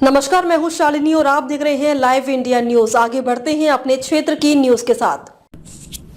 नमस्कार, मैं हूं शालिनी और आप देख रहे हैं लाइव इंडिया न्यूज। आगे बढ़ते हैं अपने क्षेत्र की न्यूज के साथ।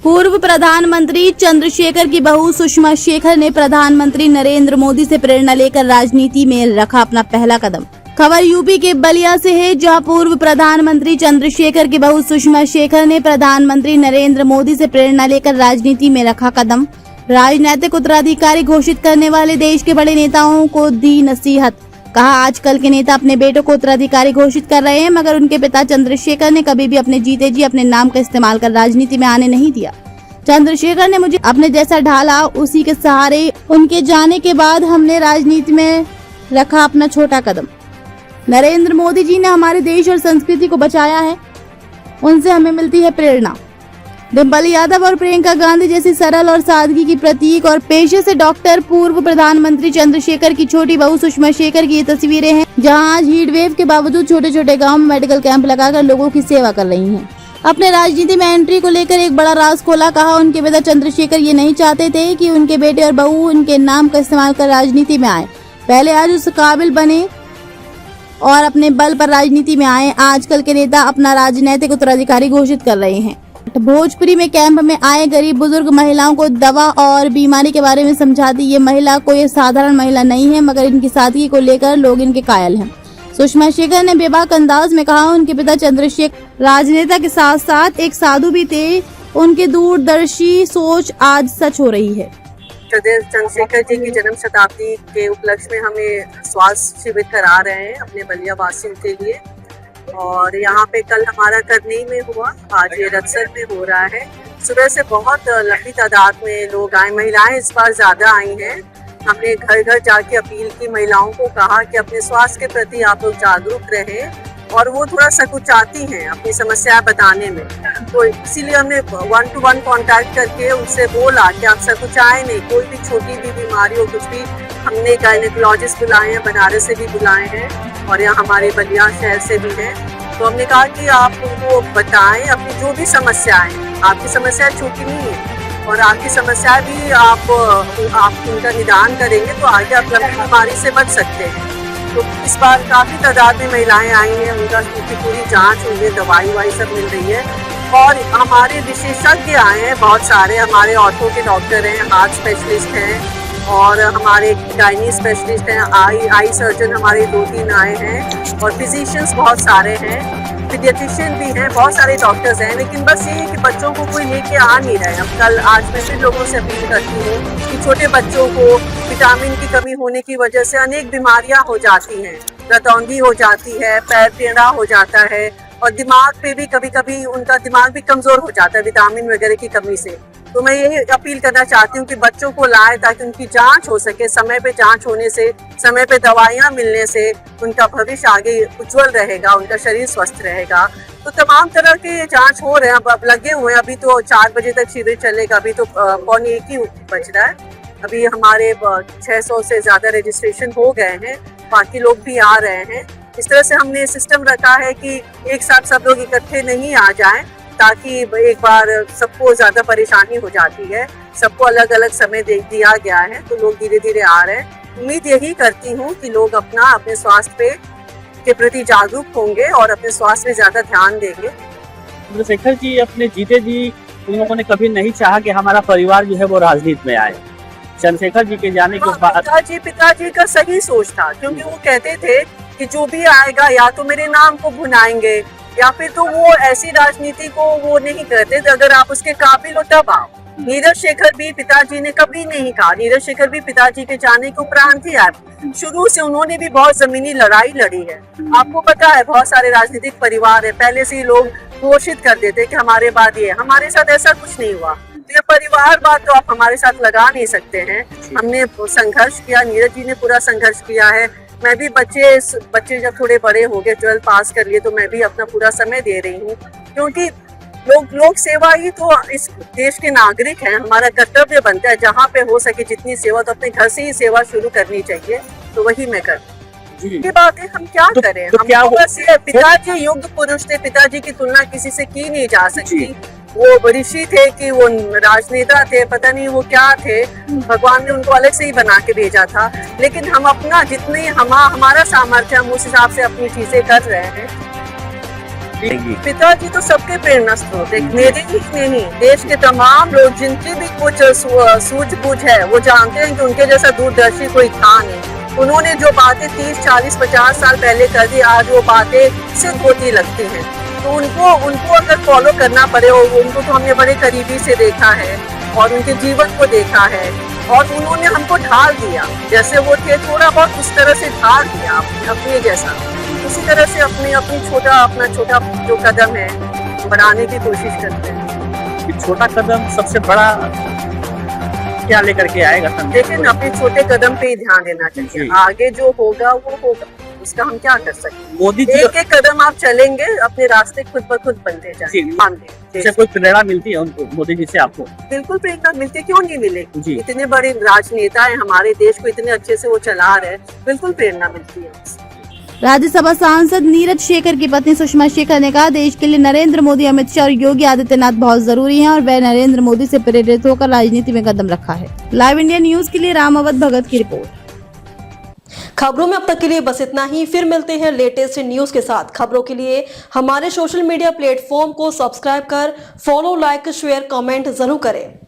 पूर्व प्रधानमंत्री चंद्रशेखर की बहू सुषमा शेखर ने प्रधानमंत्री नरेंद्र मोदी से प्रेरणा लेकर राजनीति में रखा अपना पहला कदम। खबर यूपी के बलिया से है, जहां पूर्व प्रधानमंत्री चंद्रशेखर की बहू सुषमा शेखर ने प्रधानमंत्री नरेंद्र मोदी से प्रेरणा लेकर राजनीति में रखा कदम। राजनीतिक उत्तराधिकारी घोषित करने वाले देश के बड़े नेताओं को दी नसीहत। कहा, आजकल के नेता अपने बेटों को उत्तराधिकारी घोषित कर रहे हैं, मगर उनके पिता चंद्रशेखर ने कभी भी अपने जीते जी अपने नाम का इस्तेमाल कर राजनीति में आने नहीं दिया। चंद्रशेखर ने मुझे अपने जैसा ढाला, उसी के सहारे उनके जाने के बाद हमने राजनीति में रखा अपना छोटा कदम। नरेंद्र मोदी जी ने हमारे देश और संस्कृति को बचाया है, उनसे हमें मिलती है प्रेरणा। डिम्पल यादव और प्रियंका गांधी जैसी सरल और सादगी की प्रतीक और पेशे से डॉक्टर पूर्व प्रधानमंत्री चंद्रशेखर की छोटी बहू सुषमा शेखर की ये तस्वीरें हैं, जहां आज हीट वेव के बावजूद छोटे छोटे गांव में मेडिकल कैंप लगाकर लोगों की सेवा कर रही हैं। अपने राजनीति में एंट्री को लेकर एक बड़ा राज खोला। कहा, उनके पिता चंद्रशेखर ये नहीं चाहते थे कि उनके बेटे और बहू उनके नाम का इस्तेमाल कर राजनीति में आए। पहले आज उस काबिल बने और अपने बल पर राजनीति में आए। आजकल के नेता अपना राजनीतिक उत्तराधिकारी घोषित कर रहे हैं। भोजपुरी में कैंप में आए गरीब बुजुर्ग महिलाओं को दवा और बीमारी के बारे में समझाती। ये महिला कोई साधारण महिला नहीं है, मगर इनकी सादगी को लेकर लोग इनके कायल हैं। सुषमा शेखर ने बेबाक अंदाज में कहा, उनके पिता चंद्रशेखर राजनेता के साथ साथ एक साधु भी थे। उनकी दूरदर्शी सोच आज सच हो रही है। चंद्रशेखर जी की जन्म शताब्दी के उपलक्ष्य में हमें स्वास्थ्य शिविर करा रहे हैं अपने बलिया वासियों के लिए, और यहाँ पे कल हमारा करनी में हुआ, आज ये रक्सर में हो रहा है। सुबह से बहुत लंबी तादाद में लोग आए, महिलाएं इस बार ज्यादा आई हैं। हमने घर घर जाके अपील की, महिलाओं को कहा कि अपने स्वास्थ्य के प्रति आप लोग जागरूक रहें, और वो थोड़ा संकुचाती हैं अपनी समस्या बताने में, तो इसीलिए हमने 1-to-1 कांटेक्ट करके उनसे बोला कि आप संकुचाएं नहीं, कोई भी छोटी भी बीमारी हो, कुछ भी। हमने गायनेकोलॉजिस्ट बुलाए हैं, बनारस से भी बुलाए हैं और यहाँ हमारे बलिया शहर से भी हैं। तो हमने कहा कि आप उनको बताएं अपनी जो भी समस्याएं, आपकी समस्या छोटी नहीं है, और आपकी समस्या भी आप उनका निदान करेंगे तो आगे आप लंबी बीमारी से बच सकते हैं। तो इस बार काफ़ी तादाद में महिलाएं आई हैं, उनकी पूरी जांच हुई है, दवाई सब मिल रही है, और हमारे विशेषज्ञ आए हैं बहुत सारे। हमारे ऑर्थो के डॉक्टर हैं, हार्ट स्पेशलिस्ट हैं, और हमारे गायनी स्पेशलिस्ट हैं, आई सर्जन हमारे 2-3 आए हैं, और फिजिशियंस बहुत सारे हैं, पीडियाट्रिशियन भी हैं, बहुत सारे डॉक्टर्स हैं। लेकिन बस ये है कि बच्चों को कोई लेके आ नहीं रहे। अब कल आज मैं फिर लोगों से अपील करती हूँ कि छोटे बच्चों को विटामिन की कमी होने की वजह से अनेक बीमारियां हो जाती हैं, रतौंधी हो जाती है, पैर टेढ़ा हो जाता है, और दिमाग पे भी कभी कभी उनका दिमाग भी कमजोर हो जाता है विटामिन वगैरह की कमी से। तो मैं यही अपील करना चाहती हूँ कि बच्चों को लाए ताकि उनकी जांच हो सके। समय पे जांच होने से, समय पे दवाइयाँ मिलने से उनका भविष्य आगे उज्जवल रहेगा, उनका शरीर स्वस्थ रहेगा। तो तमाम तरह के जांच हो रहे हैं, अब लगे हुए हैं। अभी तो 4 बजे तक शिविर चलेगा, अभी तो 1:15 ही बज रहा है। अभी हमारे 600 से ज्यादा रजिस्ट्रेशन हो गए हैं, बाकी लोग भी आ रहे हैं। इस तरह से हमने सिस्टम रखा है कि एक साथ सब लोग इकट्ठे नहीं आ जाएं, ताकि एक बार सबको ज्यादा परेशानी हो जाती है। सबको अलग अलग समय दे दिया गया है, तो लोग धीरे धीरे आ रहे हैं। उम्मीद यही करती हूँ कि लोग अपने स्वास्थ्य के प्रति जागरूक होंगे और अपने स्वास्थ्य में ज्यादा ध्यान देंगे। चंद्रशेखर जी अपने जीते जी उन लोगों ने कभी नहीं चाहा कि हमारा परिवार जो है वो राजनीति में आए। चंद्रशेखर जी के जाने के बाद पिताजी का सही सोच था, क्योंकि वो कहते थे कि जो भी आएगा या तो मेरे नाम को भुनाएंगे, या फिर तो वो ऐसी राजनीति को वो नहीं करते थे। अगर आप उसके काबिल हो तब आओ। नीरज शेखर भी पिताजी ने कभी नहीं कहा, नीरज शेखर भी पिताजी के जाने के उपरांत ही आए। शुरू से उन्होंने भी बहुत जमीनी लड़ाई लड़ी है। आपको पता है, बहुत सारे राजनीतिक परिवार है, पहले से ही लोग घोषित कर देते कि हमारे बाद ये। हमारे साथ ऐसा कुछ नहीं हुआ। तो ये परिवार बात तो आप हमारे साथ लगा नहीं सकते हैं। हमने संघर्ष किया, नीरज जी ने पूरा संघर्ष किया है। मैं भी बच्चे जब थोड़े बड़े हो गए, 12 पास कर लिए, तो मैं भी अपना पूरा समय दे रही हूँ, क्योंकि लोक सेवा ही तो इस देश के नागरिक हैं। हमारा कर्तव्य बनता है, जहाँ पे हो सके जितनी सेवा, तो अपने घर से ही सेवा शुरू करनी चाहिए। तो वही मैं करती हूँ। ये बातें हम क्या करें, हम बस पिताजी युग पुरुष थे, पिताजी की तुलना किसी से की नहीं जा सकती। वो ऋषि थे कि वो राजनेता थे, पता नहीं वो क्या थे, भगवान ने उनको अलग से ही बना के भेजा था। लेकिन हम अपना जितनी हमारा सामर्थ्य, हम उस हिसाब से अपनी चीजें कर रहे हैं। पिताजी तो सबके प्रेरणा स्रोत है, मेरे ही नहीं, देश के तमाम लोग जिनकी भी कुछ सूझबूझ है, वो जानते हैं कि उनके जैसा दूरदर्शी कोई था नहीं। उन्होंने जो बातें 30, 40, 50 साल पहले कर दी, आज वो बातें सिद्ध होती लगती हैं। तो उनको अगर फॉलो करना पड़े, और उनको तो हमने बड़े करीबी से देखा है और उनके जीवन को देखा है, और उन्होंने हमको ढाल दिया, जैसे वो थे थोड़ा बहुत उस तरह से ढाल दिया अपने जैसा। उसी तरह से अपना छोटा जो कदम है बढ़ाने की कोशिश करते हैं। कि छोटा कदम सबसे बड़ा क्या लेकर के आएगा? लेकिन अपने छोटे कदम पे ही ध्यान देना चाहिए, आगे जो होगा वो होगा, उसका हम क्या कर सकते हैं। मोदी जी एक एक कदम आप चलेंगे, अपने रास्ते खुद ब खुद बनते जाएंगे। से कोई प्रेरणा मिलती है उनको, मोदी जी से आपको? बिल्कुल प्रेरणा मिलती, क्यों नहीं मिलेगी? जी। इतने बड़े राजनेता है, हमारे देश को इतने अच्छे से वो चला रहे हैं, बिल्कुल प्रेरणा मिलती है। राज्यसभा सांसद नीरज शेखर की पत्नी सुषमा शेखर ने कहा, देश के लिए नरेंद्र मोदी, अमित शाह और योगी आदित्यनाथ बहुत जरूरी हैं और वह नरेंद्र मोदी से प्रेरित होकर राजनीति में कदम रखा है। लाइव इंडिया न्यूज के लिए रामावत भगत की रिपोर्ट। खबरों में अब तक के लिए बस इतना ही। फिर मिलते हैं लेटेस्ट न्यूज के साथ। खबरों के लिए हमारे सोशल मीडिया प्लेटफॉर्म को सब्सक्राइब कर फॉलो, लाइक, शेयर, कमेंट जरूर करें।